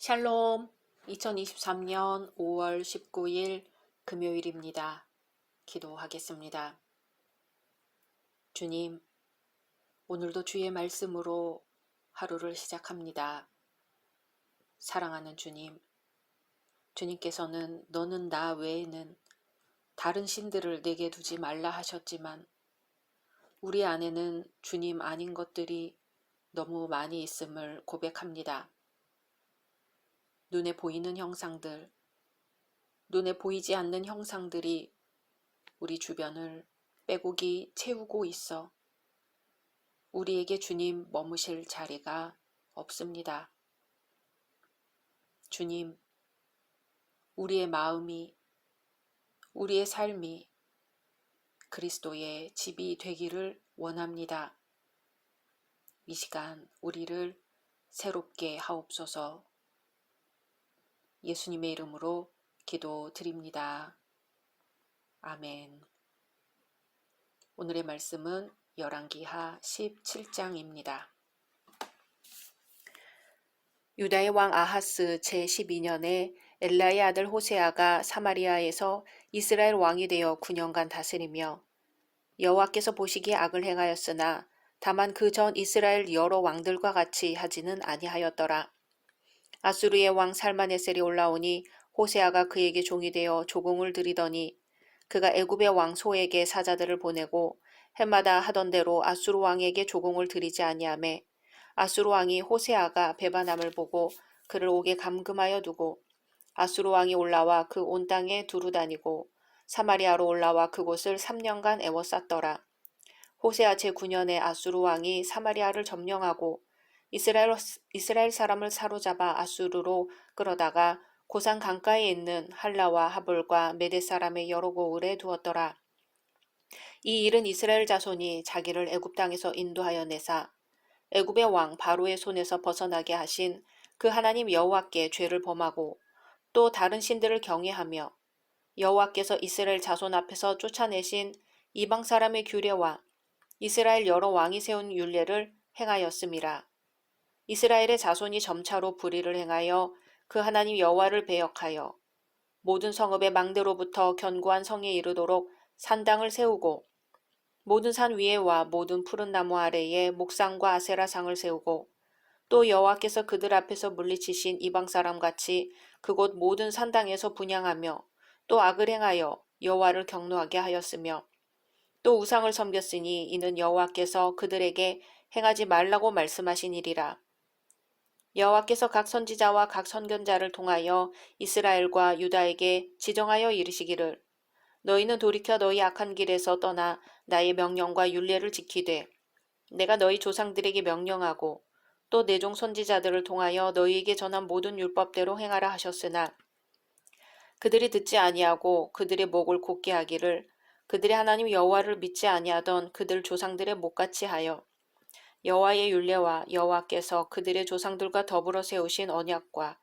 샬롬, 2023년 5월 19일 금요일입니다. 기도하겠습니다. 주님, 오늘도 주의 말씀으로 하루를 시작합니다. 사랑하는 주님, 주님께서는 너는 나 외에는 다른 신들을 내게 두지 말라 하셨지만 우리 안에는 주님 아닌 것들이 너무 많이 있음을 고백합니다. 눈에 보이는 형상들, 눈에 보이지 않는 형상들이 우리 주변을 빼곡히 채우고 있어 우리에게 주님 머무실 자리가 없습니다. 주님, 우리의 마음이, 우리의 삶이 그리스도의 집이 되기를 원합니다. 이 시간 우리를 새롭게 하옵소서. 예수님의 이름으로 기도드립니다. 아멘. 오늘의 말씀은 열왕기하 17장입니다. 유다의 왕 아하스 제12년에 엘라의 아들 호세아가 사마리아에서 이스라엘 왕이 되어 9년간 다스리며 여호와께서 보시기에 악을 행하였으나 다만 그 전 이스라엘 여러 왕들과 같이 하지는 아니하였더라. 아수르의 왕 살마네셀이 올라오니 호세아가 그에게 종이 되어 조공을 드리더니 그가 애굽의 왕 소에게 사자들을 보내고 해마다 하던 대로 아수르 왕에게 조공을 드리지 아니하매 아수르 왕이 호세아가 배반함을 보고 그를 옥에 감금하여 두고 아수르 왕이 올라와 그 온 땅에 두루 다니고 사마리아로 올라와 그곳을 3년간 애워쌌더라. 호세아 제9년에 아수르 왕이 사마리아를 점령하고 이스라엘 사람을 사로잡아 아수르로 끌어다가 고산 강가에 있는 할라와 하볼과 메대 사람의 여러 고을에 두었더라. 이 일은 이스라엘 자손이 자기를 애굽 땅에서 인도하여 내사 애굽의 왕 바로의 손에서 벗어나게 하신 그 하나님 여호와께 죄를 범하고 또 다른 신들을 경외하며 여호와께서 이스라엘 자손 앞에서 쫓아내신 이방 사람의 규례와 이스라엘 여러 왕이 세운 율례를 행하였음이라. 이스라엘의 자손이 점차로 불의를 행하여 그 하나님 여호와를 배역하여 모든 성읍의 망대로부터 견고한 성에 이르도록 산당을 세우고 모든 산 위에와 모든 푸른 나무 아래에 목상과 아세라상을 세우고 또 여호와께서 그들 앞에서 물리치신 이방 사람같이 그곳 모든 산당에서 분향하며 또 악을 행하여 여호와를 경노하게 하였으며 또 우상을 섬겼으니 이는 여호와께서 그들에게 행하지 말라고 말씀하신 일이라. 여호와께서 각 선지자와 각 선견자를 통하여 이스라엘과 유다에게 지정하여 이르시기를 너희는 돌이켜 너희 악한 길에서 떠나 나의 명령과 율례를 지키되 내가 너희 조상들에게 명령하고 또 내 종 선지자들을 통하여 너희에게 전한 모든 율법대로 행하라 하셨으나 그들이 듣지 아니하고 그들의 목을 곧게 하기를 그들의 하나님 여호와를 믿지 아니하던 그들 조상들의 목같이 하여 여호와의 율례와 여호와께서 그들의 조상들과 더불어 세우신 언약과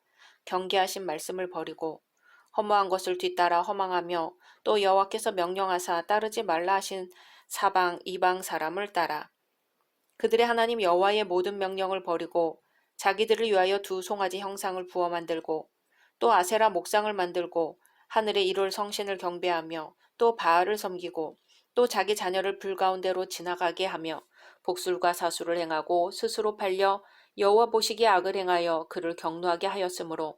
경계하신 말씀을 버리고 허무한 것을 뒤따라 허망하며 또 여호와께서 명령하사 따르지 말라 하신 사방 이방 사람을 따라 그들의 하나님 여호와의 모든 명령을 버리고 자기들을 위하여 두 송아지 형상을 부어 만들고 또 아세라 목상을 만들고 하늘의 일월 성신을 경배하며 또 바알을 섬기고 또 자기 자녀를 불 가운데로 지나가게 하며 복술과 사수를 행하고 스스로 팔려 여호와 보시기에 악을 행하여 그를 경노하게 하였으므로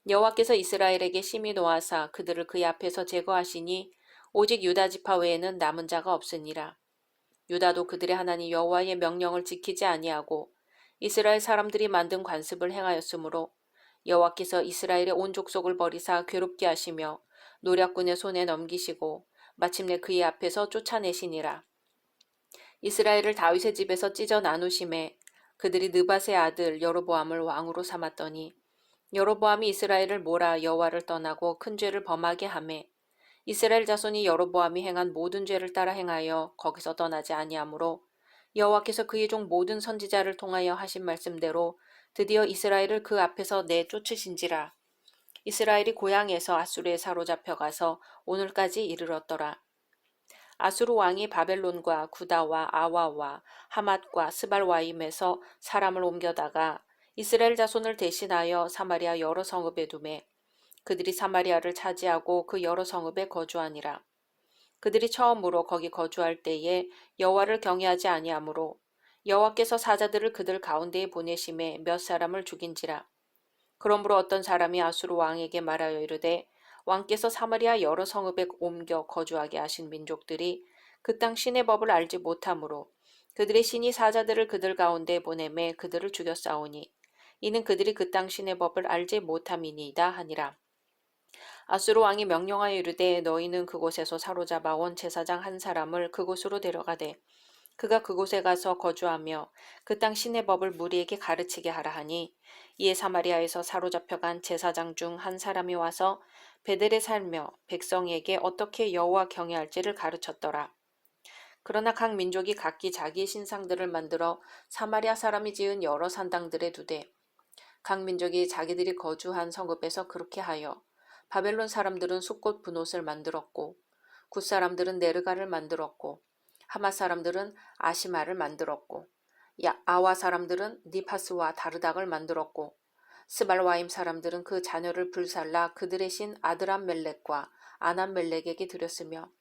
여호와께서 이스라엘에게 심히 노하사 그들을 그의 앞에서 제거하시니 오직 유다 지파 외에는 남은 자가 없으니라. 유다도 그들의 하나님 여호와의 명령을 지키지 아니하고 이스라엘 사람들이 만든 관습을 행하였으므로 여호와께서 이스라엘의 온 족속을 버리사 괴롭게 하시며 노략군의 손에 넘기시고 마침내 그의 앞에서 쫓아내시니라. 이스라엘을 다윗의 집에서 찢어 나누심에 그들이 느밧의 아들 여로보암을 왕으로 삼았더니 여로보암이 이스라엘을 몰아 여호와를 떠나고 큰 죄를 범하게 하매 이스라엘 자손이 여로보암이 행한 모든 죄를 따라 행하여 거기서 떠나지 아니하므로 여호와께서 그의 종 모든 선지자를 통하여 하신 말씀대로 드디어 이스라엘을 그 앞에서 내쫓으신지라. 이스라엘이 고향에서 아수르에 사로잡혀 가서 오늘까지 이르렀더라. 아수르 왕이 바벨론과 구다와 아와와 하맛과 스발와임에서 사람을 옮겨다가 이스라엘 자손을 대신하여 사마리아 여러 성읍에 두매 그들이 사마리아를 차지하고 그 여러 성읍에 거주하니라. 그들이 처음으로 거기 거주할 때에 여호와를 경외하지 아니하므로 여호와께서 사자들을 그들 가운데에 보내심에 몇 사람을 죽인지라. 그러므로 어떤 사람이 아수르 왕에게 말하여 이르되 왕께서 사마리아 여러 성읍에 옮겨 거주하게 하신 민족들이 그 땅 신의 법을 알지 못하므로 그들의 신이 사자들을 그들 가운데에 보내매 그들을 죽였사오니 이는 그들이 그 땅 신의 법을 알지 못함이니이다 하니라. 아수르 왕이 명령하여 이르되 너희는 그곳에서 사로잡아온 제사장 한 사람을 그곳으로 데려가되 그가 그곳에 가서 거주하며 그 땅 신의 법을 무리에게 가르치게 하라 하니 이에 사마리아에서 사로잡혀간 제사장 중 한 사람이 와서 베델에 살며 백성에게 어떻게 여호와 경외할지를 가르쳤더라. 그러나 각 민족이 각기 자기의 신상들을 만들어 사마리아 사람이 지은 여러 산당들에 두되 각 민족이 자기들이 거주한 성읍에서 그렇게 하여 바벨론 사람들은 숫꽃 분옷을 만들었고 굿 사람들은 네르가를 만들었고 하맛 사람들은 아시마를 만들었고 아와 사람들은 니파스와 다르닥을 만들었고 스발와임 사람들은 그 자녀를 불살라 그들의 신 아드람멜렉과 아남멜렉에게 드렸으며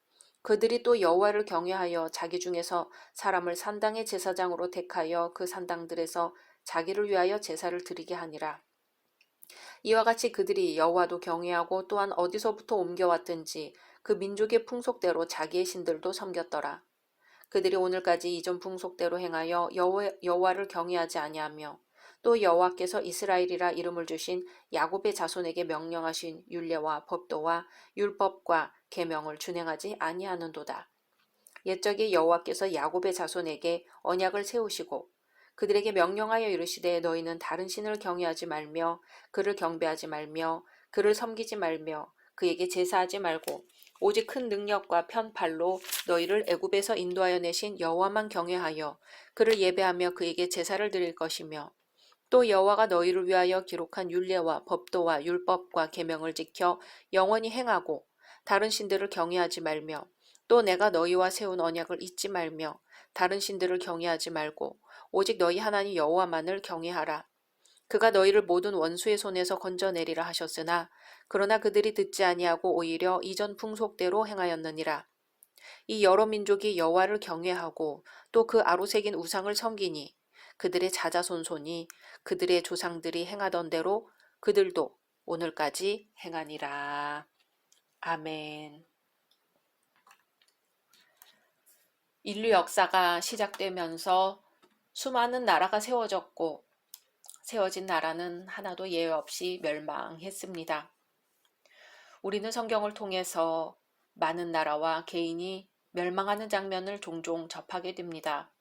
그들이 또 여호와를 경외하여 자기 중에서 사람을 산당의 제사장으로 택하여 그 산당들에서 자기를 위하여 제사를 드리게 하니라. 이와 같이 그들이 여호와도 경외하고 또한 어디서부터 옮겨왔든지 그 민족의 풍속대로 자기의 신들도 섬겼더라. 그들이 오늘까지 이전 풍속대로 행하여 여호와를 경외하지 아니하며 또 여호와께서 이스라엘이라 이름을 주신 야곱의 자손에게 명령하신 율례와 법도와 율법과 계명을 준행하지 아니하는도다. 옛적에 여호와께서 야곱의 자손에게 언약을 세우시고 그들에게 명령하여 이르시되 너희는 다른 신을 경외하지 말며 그를 경배하지 말며 그를 섬기지 말며 그에게 제사하지 말고 오직 큰 능력과 편팔로 너희를 애굽에서 인도하여 내신 여호와만 경외하여 그를 예배하며 그에게 제사를 드릴 것이며 또 여호와가 너희를 위하여 기록한 율례와 법도와 율법과 계명을 지켜 영원히 행하고 다른 신들을 경외하지 말며 또 내가 너희와 세운 언약을 잊지 말며 다른 신들을 경외하지 말고 오직 너희 하나님 여호와만을 경외하라. 그가 너희를 모든 원수의 손에서 건져내리라 하셨으나 그러나 그들이 듣지 아니하고 오히려 이전 풍속대로 행하였느니라. 이 여러 민족이 여호와를 경외하고 또 그 아로새긴 우상을 섬기니 그들의 자자손손이 그들의 조상들이 행하던 대로 그들도 오늘까지 행하니라. 아멘. 인류 역사가 시작되면서 수많은 나라가 세워졌고 세워진 나라는 하나도 예외 없이 멸망했습니다. 우리는 성경을 통해서 많은 나라와 개인이 멸망하는 장면을 종종 접하게 됩니다.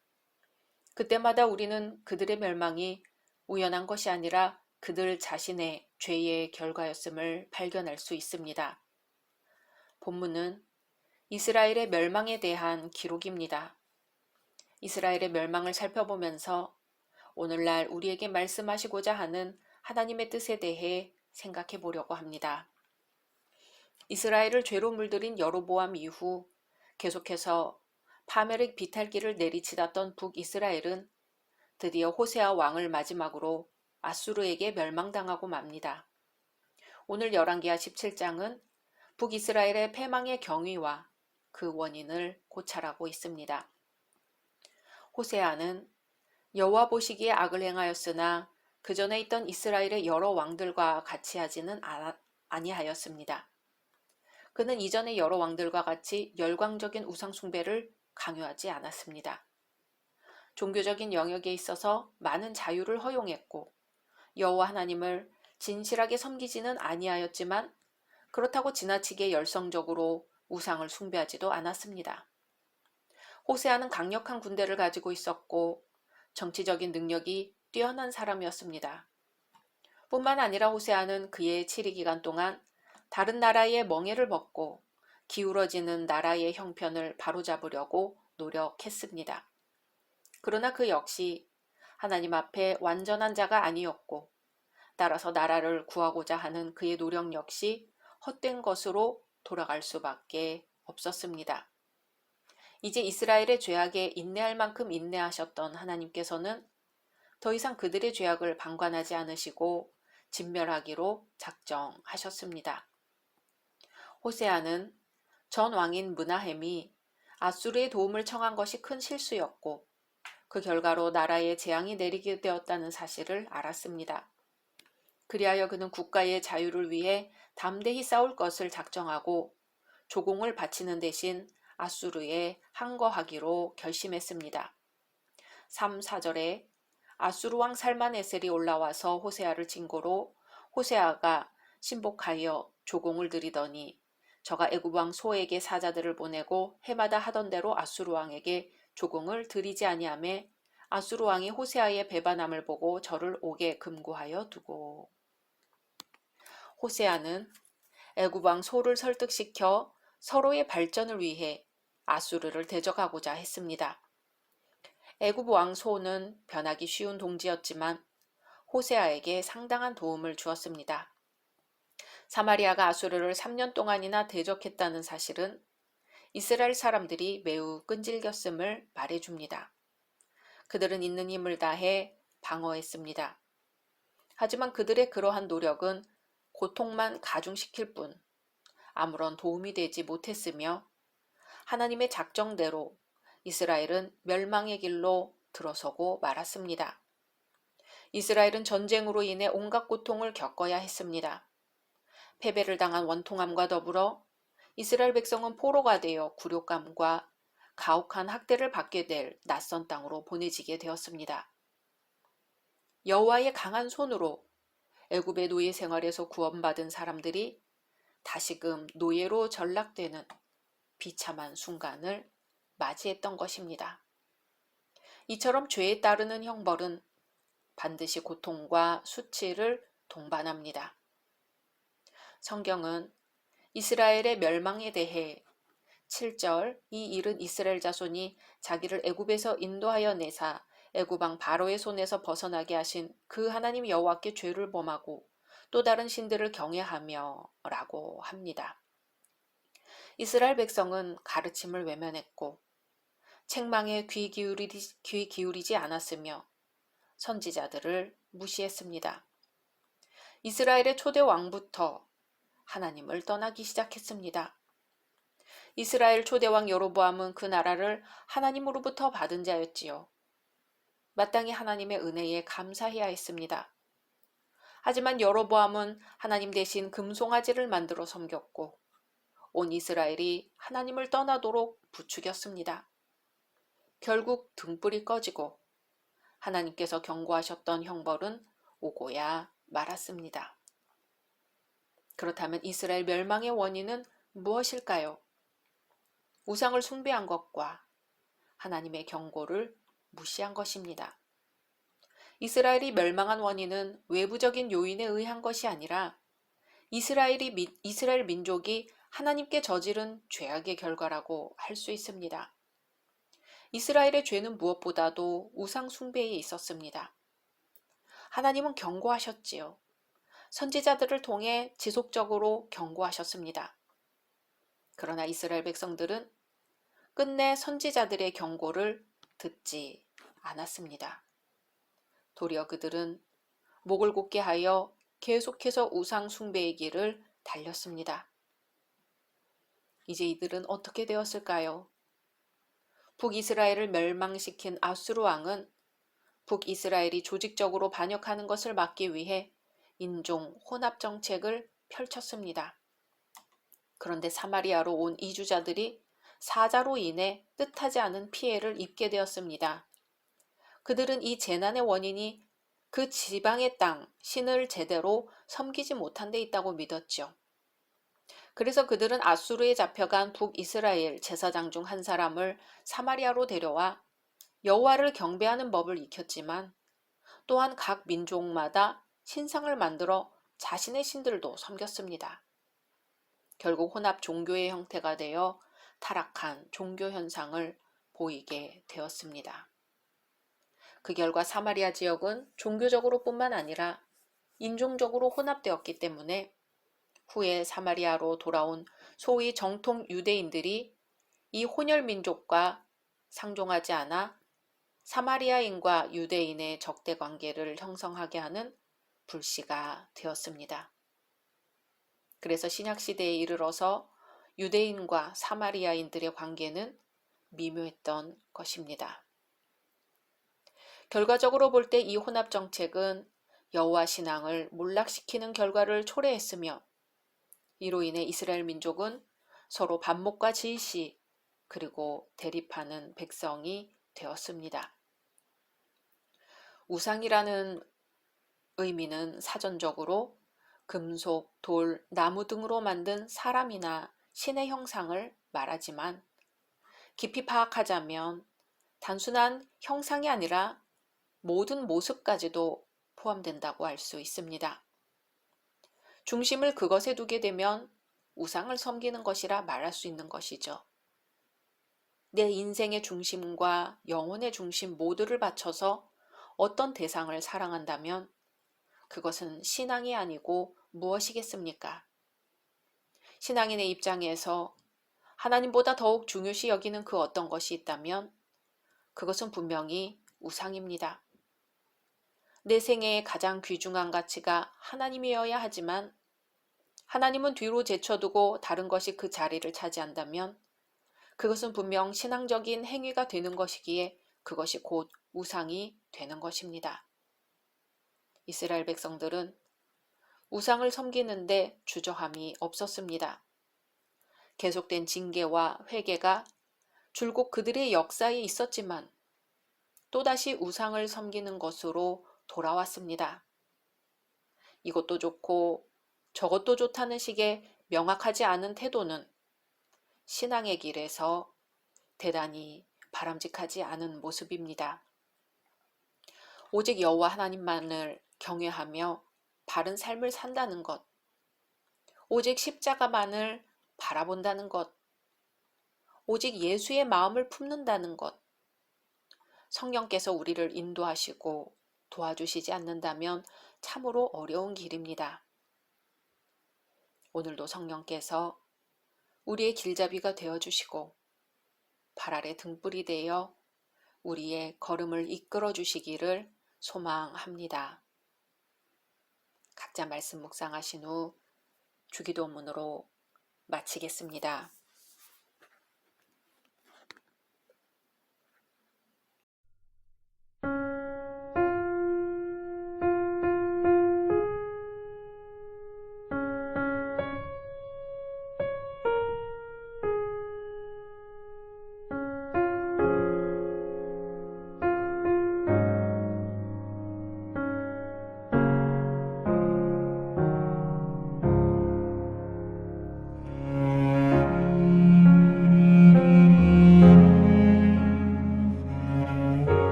그때마다 우리는 그들의 멸망이 우연한 것이 아니라 그들 자신의 죄의 결과였음을 발견할 수 있습니다. 본문은 이스라엘의 멸망에 대한 기록입니다. 이스라엘의 멸망을 살펴보면서 오늘날 우리에게 말씀하시고자 하는 하나님의 뜻에 대해 생각해 보려고 합니다. 이스라엘을 죄로 물들인 여로보암 이후 계속해서 파멸의 비탈길을 내리치닫던 북이스라엘은 드디어 호세아 왕을 마지막으로 아수르에게 멸망당하고 맙니다. 오늘 열왕기하 17장은 북이스라엘의 패망의 경위와 그 원인을 고찰하고 있습니다. 호세아는 여호와 보시기에 악을 행하였으나 그 전에 있던 이스라엘의 여러 왕들과 같이 하지는 아니하였습니다. 그는 이전의 여러 왕들과 같이 열광적인 우상 숭배를 강요하지 않았습니다. 종교적인 영역에 있어서 많은 자유를 허용했고 여호와 하나님을 진실하게 섬기지는 아니하였지만 그렇다고 지나치게 열성적으로 우상을 숭배하지도 않았습니다. 호세아는 강력한 군대를 가지고 있었고 정치적인 능력이 뛰어난 사람이었습니다. 뿐만 아니라 호세아는 그의 치리 기간 동안 다른 나라의 멍에를 벗고 기울어지는 나라의 형편을 바로잡으려고 노력했습니다. 그러나 그 역시 하나님 앞에 완전한 자가 아니었고 따라서 나라를 구하고자 하는 그의 노력 역시 헛된 것으로 돌아갈 수밖에 없었습니다. 이제 이스라엘의 죄악에 인내할 만큼 인내하셨던 하나님께서는 더 이상 그들의 죄악을 방관하지 않으시고 진멸하기로 작정하셨습니다. 호세아는 전 왕인 므나헴이 아수르의 도움을 청한 것이 큰 실수였고 그 결과로 나라에 재앙이 내리게 되었다는 사실을 알았습니다. 그리하여 그는 국가의 자유를 위해 담대히 싸울 것을 작정하고 조공을 바치는 대신 아수르에 항거하기로 결심했습니다. 3, 4절에 아수르 왕 살만에셀이 올라와서 호세아를 징고로 호세아가 신복하여 조공을 드리더니 저가 애굽 왕 소에게 사자들을 보내고 해마다 하던 대로 아수르 왕에게 조공을 드리지 아니하매 아수르 왕이 호세아의 배반함을 보고 저를 옥에 금고하여 두고. 호세아는 애굽 왕 소를 설득시켜 서로의 발전을 위해 아수르를 대적하고자 했습니다. 애굽 왕 소는 변하기 쉬운 동지였지만 호세아에게 상당한 도움을 주었습니다. 사마리아가 아수르를 3년 동안이나 대적했다는 사실은 이스라엘 사람들이 매우 끈질겼음을 말해줍니다. 그들은 있는 힘을 다해 방어했습니다. 하지만 그들의 그러한 노력은 고통만 가중시킬 뿐 아무런 도움이 되지 못했으며 하나님의 작정대로 이스라엘은 멸망의 길로 들어서고 말았습니다. 이스라엘은 전쟁으로 인해 온갖 고통을 겪어야 했습니다. 패배를 당한 원통함과 더불어 이스라엘 백성은 포로가 되어 굴욕감과 가혹한 학대를 받게 될 낯선 땅으로 보내지게 되었습니다. 여호와의 강한 손으로 애굽의 노예 생활에서 구원받은 사람들이 다시금 노예로 전락되는 비참한 순간을 맞이했던 것입니다. 이처럼 죄에 따르는 형벌은 반드시 고통과 수치를 동반합니다. 성경은 이스라엘의 멸망에 대해 7절 이 일은 이스라엘 자손이 자기를 애굽에서 인도하여 내사 애굽 왕 바로의 손에서 벗어나게 하신 그 하나님 여호와께 죄를 범하고 또 다른 신들을 경외하며 라고 합니다. 이스라엘 백성은 가르침을 외면했고 책망에 귀 기울이지 않았으며 선지자들을 무시했습니다. 이스라엘의 초대 왕부터 하나님을 떠나기 시작했습니다. 이스라엘 초대왕 여로보암은 그 나라를 하나님으로부터 받은 자였지요. 마땅히 하나님의 은혜에 감사해야 했습니다. 하지만 여로보암은 하나님 대신 금송아지를 만들어 섬겼고 온 이스라엘이 하나님을 떠나도록 부추겼습니다. 결국 등불이 꺼지고 하나님께서 경고하셨던 형벌은 오고야 말았습니다. 그렇다면 이스라엘 멸망의 원인은 무엇일까요? 우상을 숭배한 것과 하나님의 경고를 무시한 것입니다. 이스라엘이 멸망한 원인은 외부적인 요인에 의한 것이 아니라 이스라엘 민족이 하나님께 저지른 죄악의 결과라고 할 수 있습니다. 이스라엘의 죄는 무엇보다도 우상 숭배에 있었습니다. 하나님은 경고하셨지요. 선지자들을 통해 지속적으로 경고하셨습니다. 그러나 이스라엘 백성들은 끝내 선지자들의 경고를 듣지 않았습니다. 도리어 그들은 목을 곧게 하여 계속해서 우상 숭배의 길을 달렸습니다. 이제 이들은 어떻게 되었을까요? 북이스라엘을 멸망시킨 아수르 왕은 북이스라엘이 조직적으로 반역하는 것을 막기 위해 인종 혼합 정책을 펼쳤습니다. 그런데 사마리아로 온 이주자들이 사자로 인해 뜻하지 않은 피해를 입게 되었습니다. 그들은 이 재난의 원인이 그 지방의 땅, 신을 제대로 섬기지 못한 데 있다고 믿었죠. 그래서 그들은 아수르에 잡혀간 북이스라엘 제사장 중 한 사람을 사마리아로 데려와 여호와를 경배하는 법을 익혔지만 또한 각 민족마다 신상을 만들어 자신의 신들도 섬겼습니다. 결국 혼합 종교의 형태가 되어 타락한 종교 현상을 보이게 되었습니다. 그 결과 사마리아 지역은 종교적으로 뿐만 아니라 인종적으로 혼합되었기 때문에 후에 사마리아로 돌아온 소위 정통 유대인들이 이 혼혈 민족과 상종하지 않아 사마리아인과 유대인의 적대 관계를 형성하게 하는 불씨가 되었습니다. 그래서 신약시대에 이르러서 유대인과 사마리아인들의 관계는 미묘했던 것입니다. 결과적으로 볼 때 이 혼합 정책은 여호와 신앙을 몰락시키는 결과를 초래했으며 이로 인해 이스라엘 민족은 서로 반목과 질시 그리고 대립하는 백성이 되었습니다. 우상이라는 의미는 사전적으로 금속, 돌, 나무 등으로 만든 사람이나 신의 형상을 말하지만 깊이 파악하자면 단순한 형상이 아니라 모든 모습까지도 포함된다고 할 수 있습니다. 중심을 그것에 두게 되면 우상을 섬기는 것이라 말할 수 있는 것이죠. 내 인생의 중심과 영혼의 중심 모두를 바쳐서 어떤 대상을 사랑한다면 그것은 신앙이 아니고 무엇이겠습니까? 신앙인의 입장에서 하나님보다 더욱 중요시 여기는 그 어떤 것이 있다면 그것은 분명히 우상입니다. 내 생애의 가장 귀중한 가치가 하나님이어야 하지만 하나님은 뒤로 제쳐두고 다른 것이 그 자리를 차지한다면 그것은 분명 신앙적인 행위가 되는 것이기에 그것이 곧 우상이 되는 것입니다. 이스라엘 백성들은 우상을 섬기는데 주저함이 없었습니다. 계속된 징계와 회개가 줄곧 그들의 역사에 있었지만 또다시 우상을 섬기는 것으로 돌아왔습니다. 이것도 좋고 저것도 좋다는 식의 명확하지 않은 태도는 신앙의 길에서 대단히 바람직하지 않은 모습입니다. 오직 여호와 하나님만을 경외하며 바른 삶을 산다는 것, 오직 십자가만을 바라본다는 것, 오직 예수의 마음을 품는다는 것, 성령께서 우리를 인도하시고 도와주시지 않는다면 참으로 어려운 길입니다. 오늘도 성령께서 우리의 길잡이가 되어주시고 발 아래 등불이 되어 우리의 걸음을 이끌어 주시기를 소망합니다. 각자 말씀 묵상하신 후 주기도문으로 마치겠습니다.